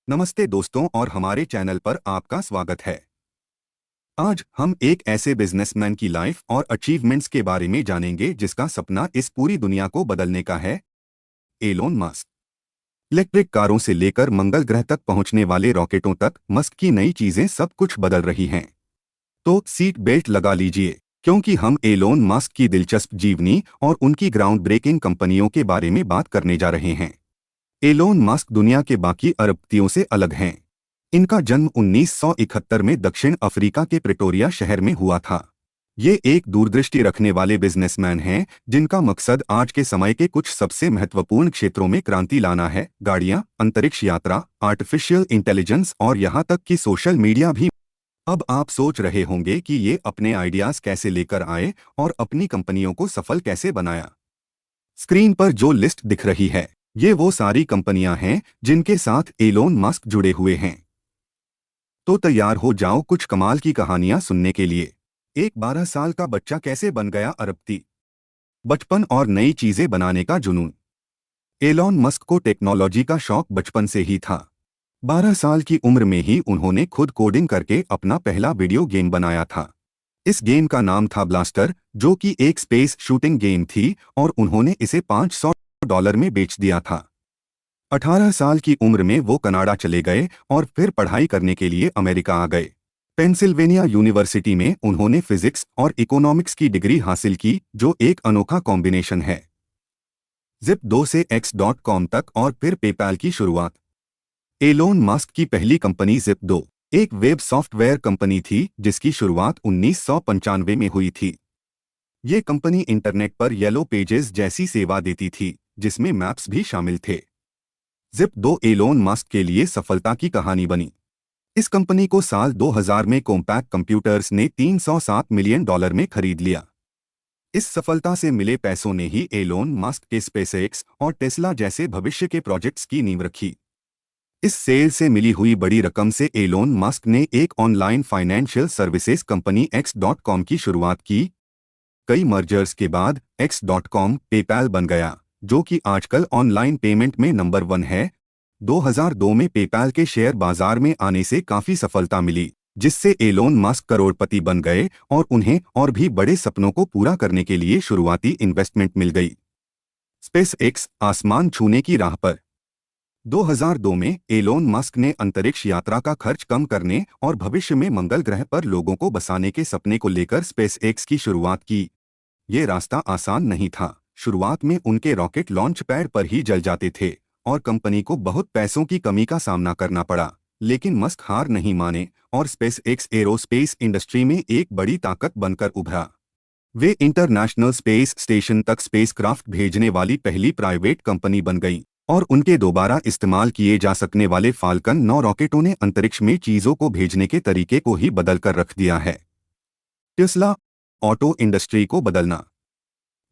नमस्ते दोस्तों और हमारे चैनल पर आपका स्वागत है। आज हम एक ऐसे बिजनेसमैन की लाइफ और अचीवमेंट्स के बारे में जानेंगे जिसका सपना इस पूरी दुनिया को बदलने का है। Elon Musk. इलेक्ट्रिक कारों से लेकर मंगल ग्रह तक पहुंचने वाले रॉकेटों तक मस्क की नई चीजें सब कुछ बदल रही हैं। तो सीट बेल्ट लगा लीजिए, क्योंकि हम एलोन मस्क की दिलचस्प जीवनी और उनकी ग्राउंड ब्रेकिंग कंपनियों के बारे में बात करने जा रहे हैं। एलोन मस्क दुनिया के बाकी अरबपतियों से अलग हैं। इनका जन्म 1971 में दक्षिण अफ्रीका के प्रिटोरिया शहर में हुआ था। ये एक दूरदृष्टि रखने वाले बिजनेसमैन हैं जिनका मकसद आज के समय के कुछ सबसे महत्वपूर्ण क्षेत्रों में क्रांति लाना है। गाड़ियां, अंतरिक्ष यात्रा, आर्टिफिशियल इंटेलिजेंस और यहाँ तक कि सोशल मीडिया भी। अब आप सोच रहे होंगे कि ये अपने आइडियाज कैसे लेकर आए और अपनी कंपनियों को सफल कैसे बनाया। स्क्रीन पर जो लिस्ट दिख रही है, ये वो सारी कंपनियां हैं जिनके साथ एलोन मस्क जुड़े हुए हैं। तो तैयार हो जाओ कुछ कमाल की कहानियां सुनने के लिए। एक 12 साल का बच्चा कैसे बन गया अरबपति। बचपन और नई चीजें बनाने का जुनून। एलोन मस्क को टेक्नोलॉजी का शौक बचपन से ही था। 12 साल की उम्र में ही उन्होंने खुद कोडिंग करके अपना पहला वीडियो गेम बनाया था। इस गेम का नाम था ब्लास्टर, जो कि एक स्पेस शूटिंग गेम थी और उन्होंने इसे $500 में बेच दिया था। 18 साल की उम्र में वो कनाडा चले गए और फिर पढ़ाई करने के लिए अमेरिका आ गए। पेंसिल्वेनिया यूनिवर्सिटी में उन्होंने फिजिक्स और इकोनॉमिक्स की डिग्री हासिल की, जो एक अनोखा कॉम्बिनेशन है। Zip2 से X.com तक और फिर पेपैल की शुरुआत। एलोन मस्क की पहली कंपनी Zip2 एक वेब सॉफ्टवेयर कंपनी थी जिसकी शुरुआत 1995 में हुई थी। ये कंपनी इंटरनेट पर येलो पेजेस जैसी सेवा देती थी, जिसमें मैप्स भी शामिल थे। Zip2 एलोन मस्क के लिए सफलता की कहानी बनी। इस कंपनी को साल 2000 में कॉम्पैक्ट कंप्यूटर्स ने $307 मिलियन में खरीद लिया। इस सफलता से मिले पैसों ने ही एलोन मस्क के स्पेसएक्स और टेस्ला जैसे भविष्य के प्रोजेक्ट्स की नींव रखी। इस सेल से मिली हुई बड़ी रकम से एलोन मस्क ने एक online financial services company X.com की शुरुआत की। कई मर्जर्स के बाद X.com पेपैल बन गया, जो कि आजकल ऑनलाइन पेमेंट में नंबर 1 है। 2002 में पेपैल के शेयर बाजार में आने से काफी सफलता मिली, जिससे एलोन मस्क करोड़पति बन गए और उन्हें और भी बड़े सपनों को पूरा करने के लिए शुरुआती इन्वेस्टमेंट मिल गई। स्पेसएक्स आसमान छूने की राह पर। 2002 में एलोन मस्क ने अंतरिक्ष यात्रा का खर्च कम करने और भविष्य में मंगल ग्रह पर लोगों को बसाने के सपने को लेकर स्पेसएक्स की शुरुआत की। ये रास्ता आसान नहीं था। शुरुआत में उनके रॉकेट लॉन्च पैड पर ही जल जाते थे और कंपनी को बहुत पैसों की कमी का सामना करना पड़ा। लेकिन मस्क हार नहीं माने और स्पेसएक्स एरोस्पेस इंडस्ट्री में एक बड़ी ताकत बनकर उभरा। वे इंटरनेशनल स्पेस स्टेशन तक स्पेसक्राफ्ट भेजने वाली पहली प्राइवेट कंपनी बन गई और उनके दोबारा इस्तेमाल किए जा सकने वाले फाल्कन 9 रॉकेटों ने अंतरिक्ष में चीजों को भेजने के तरीके को ही बदल कर रख दिया है। टेस्ला ऑटो इंडस्ट्री को बदलना।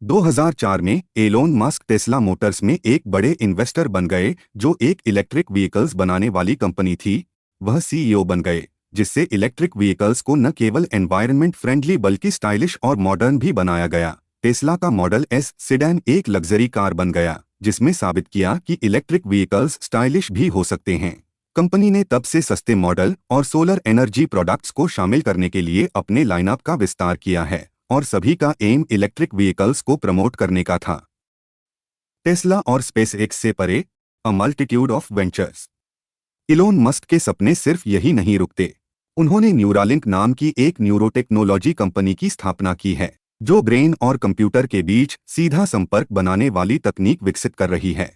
2004 में एलोन मस्क टेस्ला मोटर्स में एक बड़े इन्वेस्टर बन गए, जो एक इलेक्ट्रिक व्हीकल्स बनाने वाली कंपनी थी। वह सीईओ बन गए, जिससे इलेक्ट्रिक व्हीकल्स को न केवल एनवायरनमेंट फ्रेंडली बल्कि स्टाइलिश और मॉडर्न भी बनाया गया। टेस्ला का मॉडल एस सेडान एक लग्जरी कार बन गया, जिसमें साबित किया कि इलेक्ट्रिक व्हीकल्स स्टाइलिश भी हो सकते हैं। कंपनी ने तब से सस्ते मॉडल और सोलर एनर्जी प्रोडक्ट्स को शामिल करने के लिए अपने लाइनअप का विस्तार किया है और सभी का एम इलेक्ट्रिक व्हीकल्स को प्रमोट करने का था। टेस्ला और स्पेसएक्स से परे, a multitude of ventures. Elon Musk के सपने सिर्फ यही नहीं रुकते। उन्होंने न्यूरालिंक नाम की एक न्यूरोटेक्नोलॉजी कंपनी की स्थापना की है, जो ब्रेन और कंप्यूटर के बीच सीधा संपर्क बनाने वाली तकनीक विकसित कर रही है।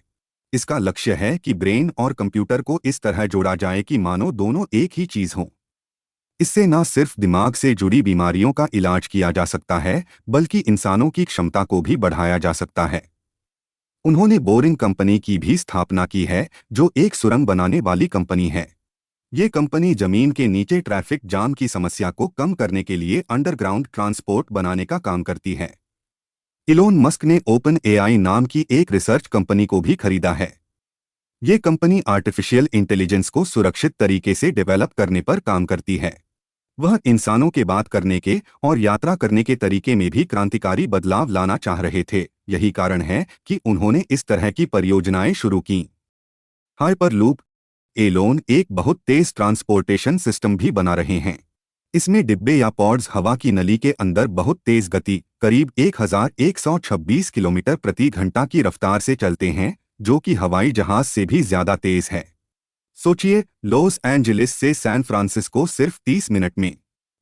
इसका लक्ष्य है कि ब्रेन और कंप्यूटर को इस तरह जोड़ा जाए कि मानो दोनों एक ही चीज हों। इससे न सिर्फ दिमाग से जुड़ी बीमारियों का इलाज किया जा सकता है, बल्कि इंसानों की क्षमता को भी बढ़ाया जा सकता है। उन्होंने बोरिंग कंपनी की भी स्थापना की है, जो एक सुरंग बनाने वाली कंपनी है। ये कंपनी जमीन के नीचे ट्रैफिक जाम की समस्या को कम करने के लिए अंडरग्राउंड ट्रांसपोर्ट बनाने का काम करती है। इलोन मस्क ने ओपन एआई नाम की एक रिसर्च कंपनी को भी खरीदा है। ये कंपनी आर्टिफिशियल इंटेलिजेंस को सुरक्षित तरीके से डेवलप करने पर काम करती है। वह इंसानों के बात करने के और यात्रा करने के तरीके में भी क्रांतिकारी बदलाव लाना चाह रहे थे। यही कारण है कि उन्होंने इस तरह की परियोजनाएं शुरू की। हाइपरलूप एलोन एक बहुत तेज ट्रांसपोर्टेशन सिस्टम भी बना रहे हैं। इसमें डिब्बे या पॉड्स हवा की नली के अंदर बहुत तेज गति, करीब 1126 किलोमीटर प्रति घंटा की रफ्तार से चलते हैं, जो कि हवाई जहाज से भी ज्यादा तेज है। सोचिए, लॉस एंजलिस से सैन फ्रांसिस्को सिर्फ 30 मिनट में।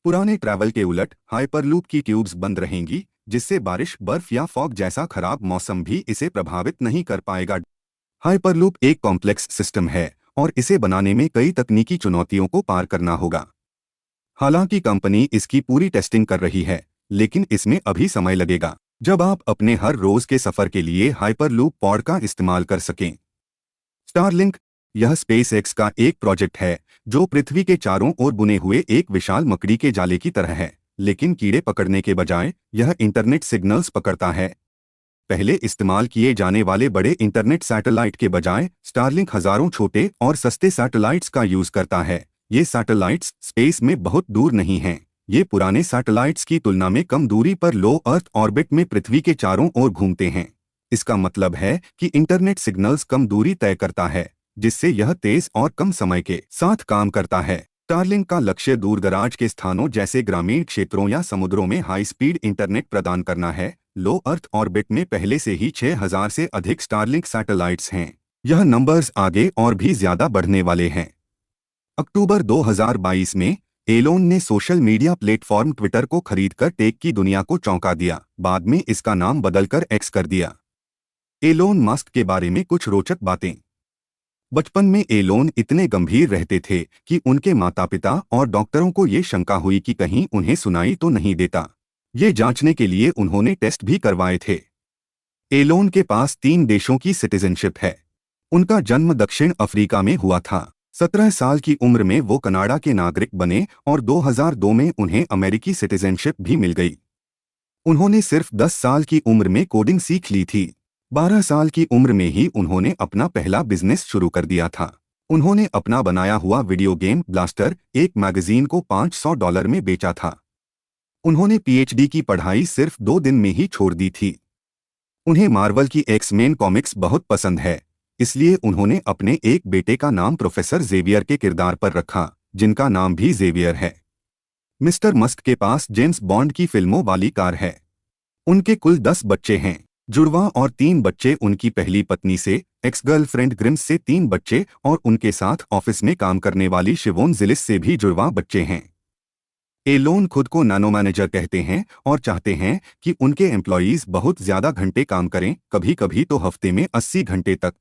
पुराने ट्रैवल के उलट हाइपरलूप की ट्यूब्स बंद रहेंगी, जिससे बारिश, बर्फ या फॉग जैसा खराब मौसम भी इसे प्रभावित नहीं कर पाएगा। हाइपरलूप एक कॉम्प्लेक्स सिस्टम है और इसे बनाने में कई तकनीकी चुनौतियों को पार करना होगा। हालांकि कंपनी इसकी पूरी टेस्टिंग कर रही है, लेकिन इसमें अभी समय लगेगा जब आप अपने हर रोज के सफर के लिए हाइपरलूप पॉड का इस्तेमाल कर सकें। स्टारलिंक, यह स्पेसएक्स का एक प्रोजेक्ट है जो पृथ्वी के चारों ओर बुने हुए एक विशाल मकड़ी के जाले की तरह है, लेकिन कीड़े पकड़ने के बजाय यह इंटरनेट सिग्नल्स पकड़ता है। पहले इस्तेमाल किए जाने वाले बड़े इंटरनेट सैटेलाइट के बजाय स्टारलिंक हजारों छोटे और सस्ते सैटेलाइट्स का यूज करता है। ये सैटेलाइट्स स्पेस में बहुत दूर नहीं हैं। ये पुराने सैटेलाइट्स की तुलना में कम दूरी पर लो अर्थ ऑर्बिट में पृथ्वी के चारों ओर घूमते हैं। इसका मतलब है कि इंटरनेट सिग्नल्स कम दूरी तय करता है, जिससे यह तेज और कम समय के साथ काम करता है। स्टारलिंक का लक्ष्य दूरदराज के स्थानों जैसे ग्रामीण क्षेत्रों या समुद्रों में हाई स्पीड इंटरनेट प्रदान करना है। लो अर्थ ऑर्बिट में पहले से ही 6000 से अधिक स्टारलिंक सैटेलाइट्स हैं। यह नंबर्स आगे और भी ज्यादा बढ़ने वाले हैं। अक्टूबर 2022 में एलोन ने सोशल मीडिया प्लेटफॉर्म ट्विटर को खरीदकर टेक की दुनिया को चौंका दिया। बाद में इसका नाम बदलकर एक्स कर दिया। एलोन मस्क के बारे में कुछ रोचक बातें। बचपन में एलोन इतने गंभीर रहते थे कि उनके माता पिता और डॉक्टरों को ये शंका हुई कि कहीं उन्हें सुनाई तो नहीं देता। ये जांचने के लिए उन्होंने टेस्ट भी करवाए थे। एलोन के पास 3 देशों की सिटीजनशिप है। उनका जन्म दक्षिण अफ्रीका में हुआ था। 17 साल की उम्र में वो कनाडा के नागरिक बने और 2002 में उन्हें अमेरिकी सिटीजनशिप भी मिल गई। उन्होंने सिर्फ 10 साल की उम्र में कोडिंग सीख ली थी। 12 साल की उम्र में ही उन्होंने अपना पहला बिजनेस शुरू कर दिया था। उन्होंने अपना बनाया हुआ वीडियो गेम ब्लास्टर एक मैगजीन को $500 में बेचा था। उन्होंने पीएचडी की पढ़ाई सिर्फ 2 दिन में ही छोड़ दी थी। उन्हें मार्वल की एक्स-मेन कॉमिक्स बहुत पसंद है, इसलिए उन्होंने अपने एक बेटे का नाम प्रोफेसर जेवियर के किरदार पर रखा, जिनका नाम भी जेवियर है। मिस्टर मस्क के पास जेम्स बॉन्ड की फिल्मों वाली कार है। उनके कुल 10 बच्चे हैं, जुड़वा और 3 बच्चे उनकी पहली पत्नी से, एक्स गर्लफ्रेंड ग्रिम्स से 3 बच्चे और उनके साथ ऑफिस में काम करने वाली शिवोन जिलिस से भी जुड़वा बच्चे हैं। एलोन खुद को नैनो मैनेजर कहते हैं और चाहते हैं कि उनके एम्प्लॉयीज बहुत ज्यादा घंटे काम करें, कभी कभी तो हफ्ते में 80 घंटे तक।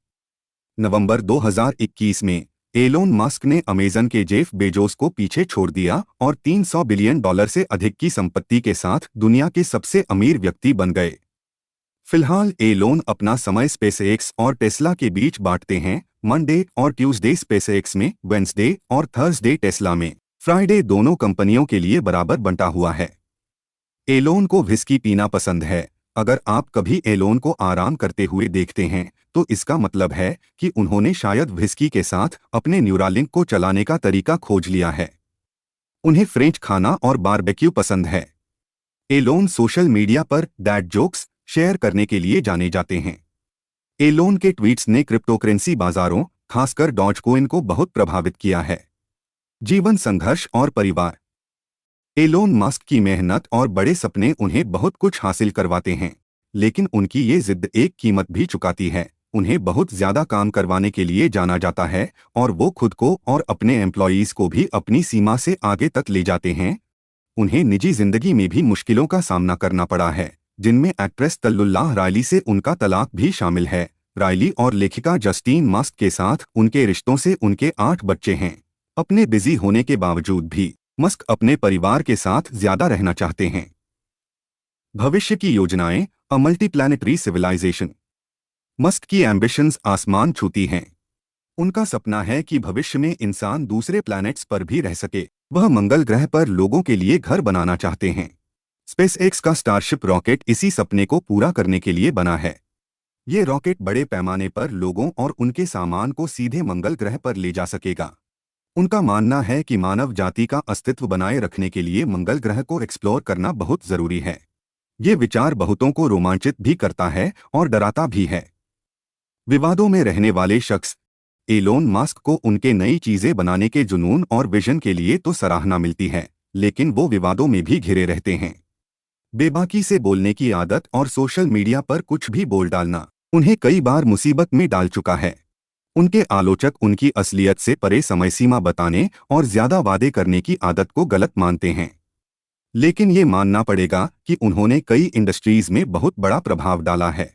नवंबर 2021 में एलोन मस्क ने अमेजन के जेफ बेजोस को पीछे छोड़ दिया और $300 बिलियन से अधिक की संपत्ति के साथ दुनिया के सबसे अमीर व्यक्ति बन गए। फिलहाल एलोन अपना समय स्पेसएक्स और टेस्ला के बीच बांटते हैं। मंडे और ट्यूसडे स्पेसएक्स में, वेंसडे और थर्सडे टेस्ला में, फ्राइडे दोनों कंपनियों के लिए बराबर बंटा हुआ है। एलोन को व्हिस्की पीना पसंद है। अगर आप कभी एलोन को आराम करते हुए देखते हैं तो इसका मतलब है कि उन्होंने शायद व्हिस्की के साथ अपने न्यूरालिंक को चलाने का तरीका खोज लिया है। उन्हें फ्रेंच खाना और बारबेक्यू पसंद है। एलोन सोशल मीडिया पर डैड जोक्स शेयर करने के लिए जाने जाते हैं। एलोन के ट्वीट्स ने क्रिप्टोकरेंसी बाजारों, खासकर डॉजकॉइन को बहुत प्रभावित किया है। जीवन संघर्ष और परिवार। एलोन मस्क की मेहनत और बड़े सपने उन्हें बहुत कुछ हासिल करवाते हैं, लेकिन उनकी ये जिद एक कीमत भी चुकाती है। उन्हें बहुत ज्यादा काम करवाने के लिए जाना जाता है और वो खुद को और अपने एम्प्लॉयीज को भी अपनी सीमा से आगे तक ले जाते हैं। उन्हें निजी जिंदगी में भी मुश्किलों का सामना करना पड़ा है, जिनमें एक्ट्रेस तल्लुल्लाह रायली से उनका तलाक भी शामिल है। रायली और लेखिका जस्टीन मस्क के साथ उनके रिश्तों से उनके 8 बच्चे हैं। अपने बिजी होने के बावजूद भी मस्क अपने परिवार के साथ ज्यादा रहना चाहते हैं। भविष्य की योजनाएं, अ मल्टीप्लैनेटरी सिविलाइजेशन। मस्क की एम्बिशंस आसमान छूती हैं। उनका सपना है कि भविष्य में इंसान दूसरे प्लैनेट्स पर भी रह सके। वह मंगल ग्रह पर लोगों के लिए घर बनाना चाहते हैं। स्पेसएक्स का स्टारशिप रॉकेट इसी सपने को पूरा करने के लिए बना है। ये रॉकेट बड़े पैमाने पर लोगों और उनके सामान को सीधे मंगल ग्रह पर ले जा सकेगा। उनका मानना है कि मानव जाति का अस्तित्व बनाए रखने के लिए मंगल ग्रह को एक्सप्लोर करना बहुत जरूरी है। ये विचार बहुतों को रोमांचित भी करता है और डराता भी है। विवादों में रहने वाले शख्स। एलोन मस्क को उनके नई चीजें बनाने के जुनून और विजन के लिए तो सराहना मिलती है, लेकिन वो विवादों में भी घिरे रहते हैं। बेबाकी से बोलने की आदत और सोशल मीडिया पर कुछ भी बोल डालना उन्हें कई बार मुसीबत में डाल चुका है। उनके आलोचक उनकी असलियत से परे समय सीमा बताने और ज्यादा वादे करने की आदत को गलत मानते हैं। लेकिन ये मानना पड़ेगा कि उन्होंने कई इंडस्ट्रीज में बहुत बड़ा प्रभाव डाला है।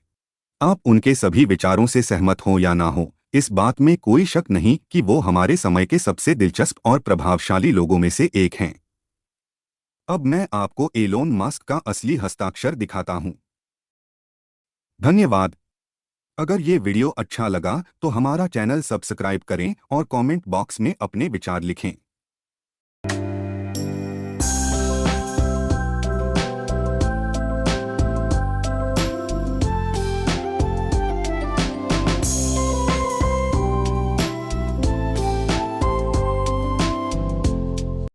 आप उनके सभी विचारों से सहमत हों या ना हो, इस बात में कोई शक नहीं कि वो हमारे समय के सबसे दिलचस्प और प्रभावशाली लोगों में से एक हैं। अब मैं आपको एलोन मस्क का असली हस्ताक्षर दिखाता हूं। धन्यवाद। अगर ये वीडियो अच्छा लगा तो हमारा चैनल सब्सक्राइब करें और कमेंट बॉक्स में अपने विचार लिखें।